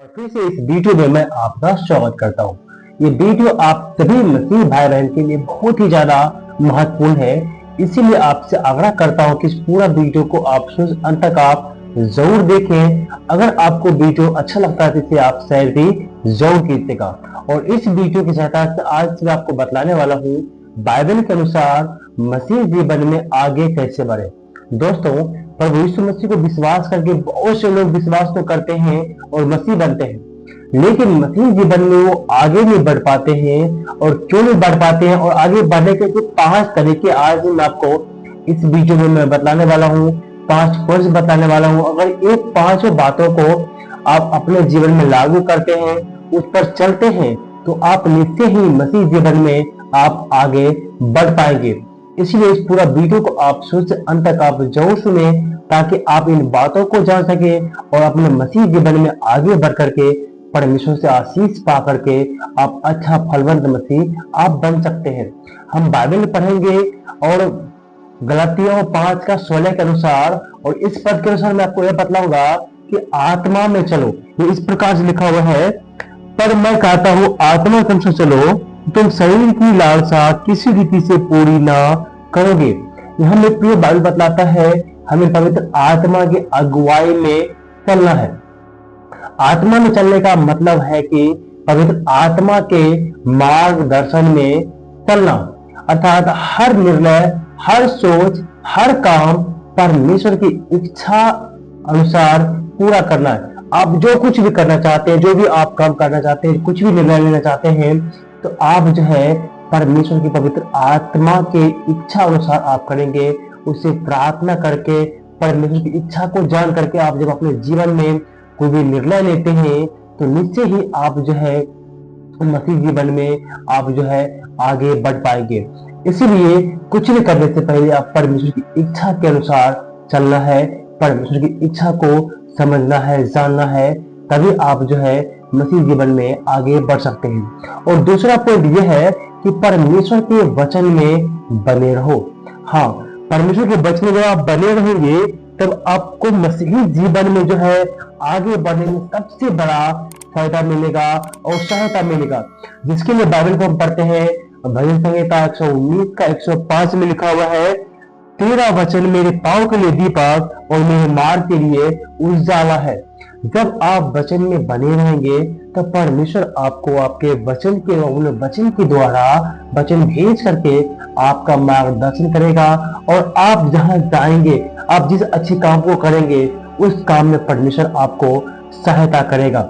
और फिर से इस वीडियो में मैं आपका स्वागत करता हूँ। ये वीडियो आप सभी मसीह भाई बहन के लिए बहुत ही ज्यादा महत्वपूर्ण है। इसीलिए आपसे आग्रह करता हूँ कि इस पूरा वीडियो को आप शुरू से अंत तक आप जरूर देखें। अगर आपको वीडियो अच्छा लगता है तो इसे आप शेयर भी जरूर कीजिएगा। और इस वीडियो की सहायता से आज मैं आपको बतलाने वाला हूँ बाइबल के अनुसार मसीह जीवन में आगे कैसे बढ़े। दोस्तों, प्रभु यीशु मसीह को विश्वास करके बहुत से लोग विश्वास तो करते हैं और मसीह बनते हैं, लेकिन मसीह जीवन में वो आगे नहीं बढ़ पाते हैं। और क्यों नहीं बढ़ पाते हैं और आगे बढ़ने के कुछ 5 तरीके आज मैं आपको इस वीडियो में मैं बतलाने वाला हूँ। 5 पॉइंट्स बताने वाला हूँ। अगर ये 5 बातों को आप अपने जीवन में लागू करते हैं, उस पर चलते हैं, तो आप निश्चय ही मसीह जीवन में आप आगे बढ़ पाएंगे। इसलिए इस पूरा वीडियो को आप शुरू से अंत तक आप जरूर सुने, ताकि आप इन बातों को जान सके और अपने मसीह जीवन में आगे बढ़ करके परमेश्वर से आशीष पा करके आप अच्छा फलवंत मसीह आप बन सकते हैं। हम बाइबल पढ़ेंगे और गलातियों 5:16 के अनुसार, और इस पद के अनुसार मैं आपको यह बतलाऊंगा कि आत्मा में चलो। ये इस प्रकार से लिखा हुआ है, पर मैं कहता हूँ आत्मा के अनुसार चलो, तुम शरीर की लालसा किसी रीति से पूरी ना करोगे। यह हमें प्रिय बाइबल बतलाता है हमें पवित्र आत्मा की अगुवाई में चलना है। आत्मा में चलने का मतलब है कि पवित्र आत्मा के मार्गदर्शन में चलना, अर्थात हर निर्णय, हर सोच, हर काम परमेश्वर की इच्छा अनुसार पूरा करना है। आप जो कुछ भी करना चाहते हैं, जो भी आप काम करना चाहते हैं, कुछ भी निर्णय लेना चाहते हैं, तो आप जो है परमेश्वर की पवित्र आत्मा के इच्छा अनुसार आप करेंगे। उससे प्रार्थना करके, परमेश्वर की इच्छा को जान करके आप जब अपने जीवन में कोई भी निर्णय लेते हैं, तो निश्चय ही आप जो है मसीह जीवन में आप जो है आगे बढ़ पाएंगे। इसीलिए कुछ भी करने से पहले आप परमेश्वर की इच्छा के अनुसार चलना है, परमेश्वर की इच्छा को समझना है, जानना है, तभी आप जो है मसीह जीवन में आगे बढ़ सकते हैं। और दूसरा पॉइंट यह है कि परमेश्वर के वचन में बने रहो। हाँ, परमेश्वर के वचन में जब आप बने रहेंगे, तब आपको मसीही जीवन में जो है आगे बढ़ने में सबसे बड़ा फायदा मिलेगा और सहायता मिलेगा, जिसके लिए बाइबल को हम पढ़ते हैं। भजन संहिता 119 का 105 में लिखा हुआ है, तेरा वचन मेरे पांव के लिए दीपक और मेरे मार्ग के लिए उजाला है। जब आप वचन में बने रहेंगे, तब परमेश्वर आपको आपके वचन के द्वारा वचन भेज करके आपका मार्गदर्शन करेगा। और आप जहां जाएंगे, आप जिस अच्छे काम को करेंगे, उस काम में परमेश्वर आपको सहायता करेगा।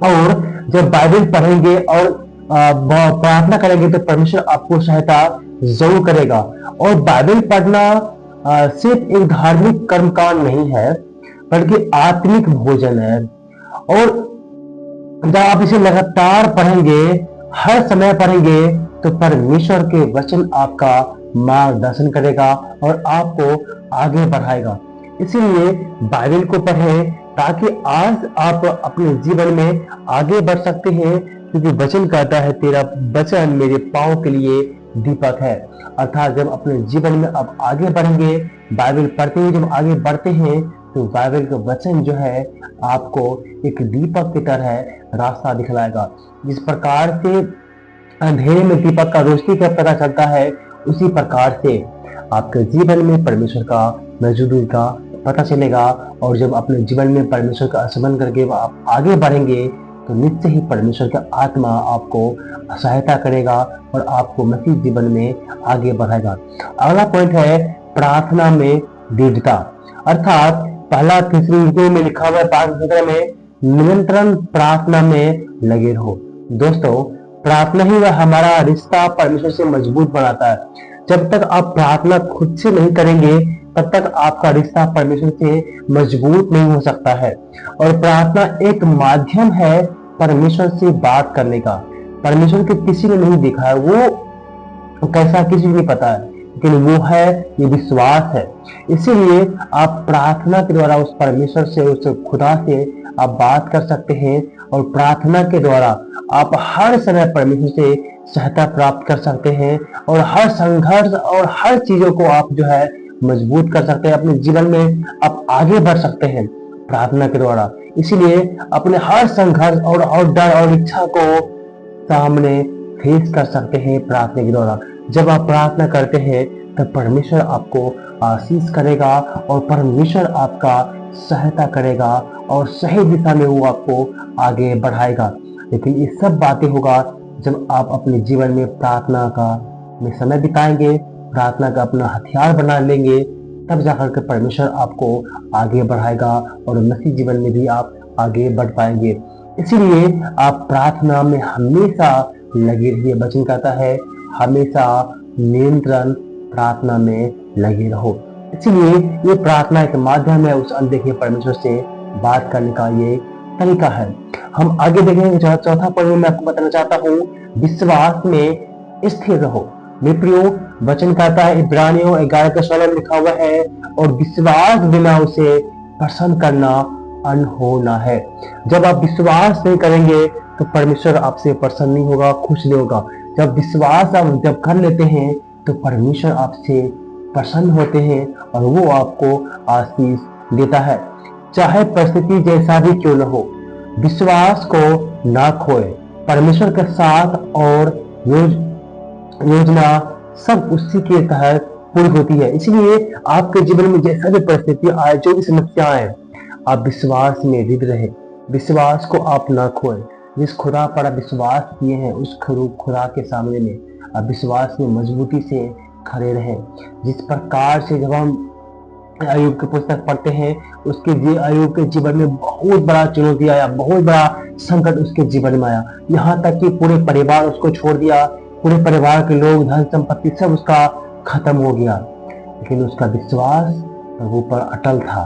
और जब बाइबल पढ़ेंगे और प्रार्थना करेंगे, तो परमेश्वर आपको सहायता जरूर करेगा। और बाइबल पढ़ना सिर्फ एक धार्मिक कर्मकांड नहीं है, बल्कि आत्मिक भोजन है। और जब आप इसे लगातार पढ़ेंगे, हर समय पढ़ेंगे, तो परमेश्वर के वचन आपका मार्गदर्शन करेगा और आपको आगे बढ़ाएगा। इसीलिए बाइबल को पढ़ें, ताकि आज आप अपने जीवन में आगे बढ़ सकते हैं। क्योंकि वचन कहता है, तेरा वचन मेरे पांव के लिए दीपक है। अर्थात जब अपने जीवन में आप आगे बढ़ेंगे, बाइबल पढ़ते हुए जब आगे बढ़ते हैं, तो बाइबल का वचन जो है आपको एक दीपक की तरह रास्ता दिखलाएगा। जिस प्रकार से अंधेरे में दीपक का रोशनी का पता चलता है, उसी प्रकार से आपके जीवन में परमेश्वर का मौजूदगी का पता चलेगा। और जब अपने जीवन में परमेश्वर का स्मरण करके आप आगे बढ़ेंगे, तो निश्चय ही परमेश्वर का आत्मा आपको सहायता करेगा और आपको मसीह जीवन में आगे बढ़ाएगा। अगला पॉइंट है प्रार्थना में दृढ़ता, अर्थात पहला तीसरी में लिखा हुआ है 5:17 में, निरंतर प्रार्थना में लगे रहो। दोस्तों, प्रार्थना ही वह हमारा रिश्ता परमेश्वर से मजबूत बनाता है। जब तक आप प्रार्थना खुद से नहीं करेंगे, तब तक आपका रिश्ता परमेश्वर से मजबूत नहीं हो सकता है। और प्रार्थना एक माध्यम है परमेश्वर से बात करने का। परमेश्वर के किसी ने नहीं देखा है, वो कैसा किसी को नहीं पता है, लेकिन वो है, ये विश्वास है। इसीलिए आप प्रार्थना के द्वारा उस परमेश्वर से, उस खुदा से आप बात कर सकते हैं। और प्रार्थना के द्वारा आप हर समय परमेश्वर से सहायता प्राप्त कर सकते हैं और हर संघर्ष और हर चीजों को आप जो है मजबूत कर सकते हैं। अपने जीवन में आप आगे बढ़ सकते हैं प्रार्थना के द्वारा। इसलिए अपने हर संघर्ष और डर और इच्छा को सामने फेस कर सकते हैं प्रार्थना के द्वारा। जब आप प्रार्थना करते हैं तब परमेश्वर आपको आशीष करेगा और परमेश्वर आपका सहायता करेगा और सही दिशा में वो आपको आगे बढ़ाएगा। लेकिन ये सब बातें होगा जब आप अपने जीवन में प्रार्थना का में समय बिताएंगे, प्रार्थना का अपना हथियार बना लेंगे, तब जाकर के परमेश्वर आपको आगे बढ़ाएगा और मसीह जीवन में भी आप आगे बढ़ पाएंगे। इसीलिए आप प्रार्थना में हमेशा लगे रहिए। वचन कहता है हमेशा निरंतर प्रार्थना में लगे रहो। इसलिए ये प्रार्थना एक माध्यम है उस अनदेखे परमेश्वर से बात करने का ये तरीका है। हम आगे देखेंगे। चौथा पॉइंट मैं आपको बताना चाहता हूँ, विश्वास में स्थिर रहो। मेरे प्रियो, वचन कहता है इब्रानियों 11:16 में लिखा हुआ है, और विश्वास बिना उसे प्रसन्न करना अनहोना है। जब आप विश्वास नहीं करेंगे तो परमेश्वर आपसे प्रसन्न नहीं होगा, खुश नहीं होगा। जब विश्वास आप जब कर लेते हैं तो परमेश्वर आपसे प्रसन्न होते हैं और वो आपको आशीष देता है, चाहे परिस्थिति जैसा भी क्यों न हो। विश्वास को ना खोए। परमेश्वर के साथ और योजना सब उसी के तहत पूरी होती है। इसलिए आपके जीवन में जैसा भी परिस्थिति आए, जो भी समस्या आए, आप विश्वास में दृढ़ रहे। विश्वास को आप ना खोए। जिस खुदा पर आप विश्वास किए हैं उस खुदा के सामने में आप विश्वास में मजबूती से खड़े रहें। जिस प्रकार से जब हम अय्यूब की पुस्तक पढ़ते हैं, उसके अय्यूब के जीवन में बहुत बड़ा चुनौती आया, बहुत बड़ा संकट उसके जीवन में आया, यहाँ तक कि पूरे परिवार उसको छोड़ दिया, पूरे परिवार के लोग, धन संपत्ति सब उसका खत्म हो गया। लेकिन उसका विश्वास प्रभु पर अटल था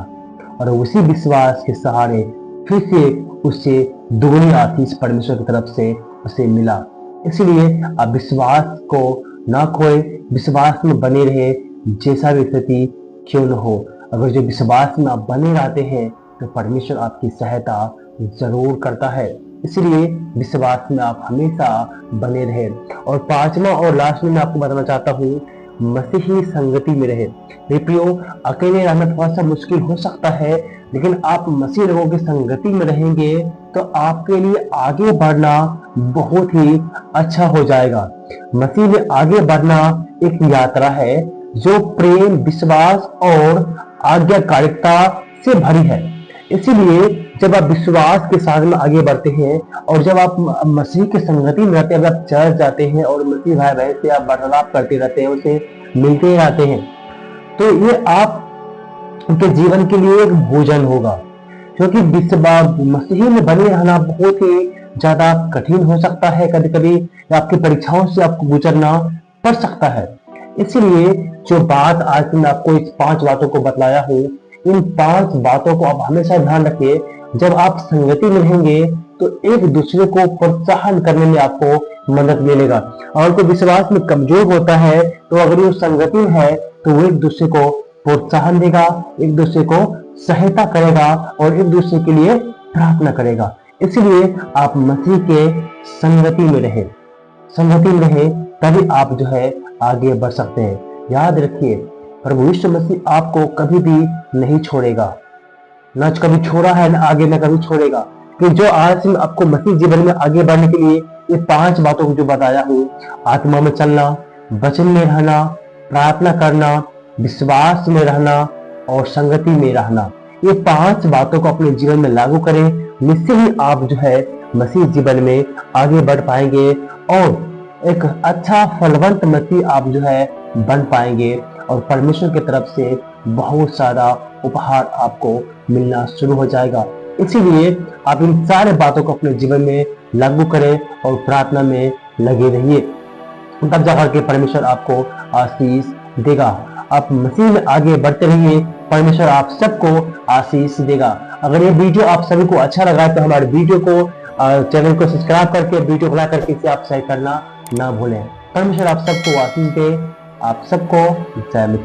और उसी विश्वास के सहारे फिर से उससे दुगनी आशीष परमेश्वर की तरफ से उसे मिला। इसलिए आप विश्वास को ना खोए, विश्वास में बने रहे, जैसा भी स्थिति क्यों न हो। अगर जो विश्वास में आप बने रहते हैं तो परमेश्वर आपकी सहायता जरूर करता है। इसलिए विश्वास में आप हमेशा बने रहे। और पांचवा और लास्ट में मैं आपको बताना चाहता हूँ, मसीही संगति में रहे। मेरे प्रियो, अकेले रहना थोड़ा सा मुश्किल हो सकता है, लेकिन आप मसीह लोगों की संगति में रहेंगे तो आपके लिए आगे बढ़ना बहुत ही अच्छा हो जाएगा। मसीह में आगे बढ़ना एक यात्रा है जो प्रेम, विश्वास और आज्ञाकारिता से भरी है। इसीलिए जब आप विश्वास के साथ में आगे बढ़ते हैं और जब आप मसीह की संगति में रहते हैं, जब आप चर्च जाते हैं और मसीह भाई बहन से आप वार्तालाप करते रहते हैं, उसे मिलते रहते हैं, तो ये आप उनके जीवन के लिए एक भोजन होगा। क्योंकि विश्वास मसीह में बने रहना बहुत ही ज्यादा कठिन हो सकता है। कभी कभी आपकी परीक्षाओं से आपको गुजरना पड़ सकता है। इसलिए जो बात आज मैं आपको इस 5 बातों को बतलाया हूँ, इन 5 बातों को आप हमेशा ध्यान रखिए। जब आप संगति में रहेंगे तो एक दूसरे को प्रोत्साहन करने में आपको मदद मिलेगा। और कोई विश्वास में कमजोर होता है तो अगर वो संगति में है तो वो एक दूसरे को प्रोत्साहन देगा, एक दूसरे को सहायता करेगा और एक दूसरे के लिए प्रार्थना करेगा। इसलिए आप मसीह के संगति में रहे, संगति में रहे, तभी आप जो है आगे बढ़ सकते हैं। याद रखिए, प्रभु यीशु मसीह आपको कभी भी नहीं छोड़ेगा, न कभी छोड़ा है, न आगे न कभी छोड़ेगा। कि जो आज में आपको मसीह जीवन में आगे बढ़ने के लिए ये 5 बातों को जो बताया हूँ, आत्मा में चलना, वचन में रहना, प्रार्थना करना, विश्वास में रहना और संगति में रहना, ये 5 बातों को अपने जीवन में लागू करें। निश्चय ही आप जो है मसीह जीवन में आगे बढ़ पाएंगे और एक अच्छा फलवंत मसीह आप जो है बन पाएंगे और परमेश्वर की तरफ से बहुत सारा उपहार आपको मिलना शुरू हो जाएगा। इसीलिए आप इन सारे बातों को अपने जीवन में लागू करें और प्रार्थना में लगे रहिए, तब जाकर के परमेश्वर आपको आशीष देगा। आप मसीह में आगे बढ़ते रहिए, परमेश्वर आप सबको आशीष देगा। अगर ये वीडियो आप सभी को अच्छा लगा तो हमारे वीडियो को चैनल को सब्सक्राइब करके वीडियो को लाइक करके इसे आप शेयर करना ना भूलें। परमेश्वर आप सबको आशीष दे। आप सबको जय।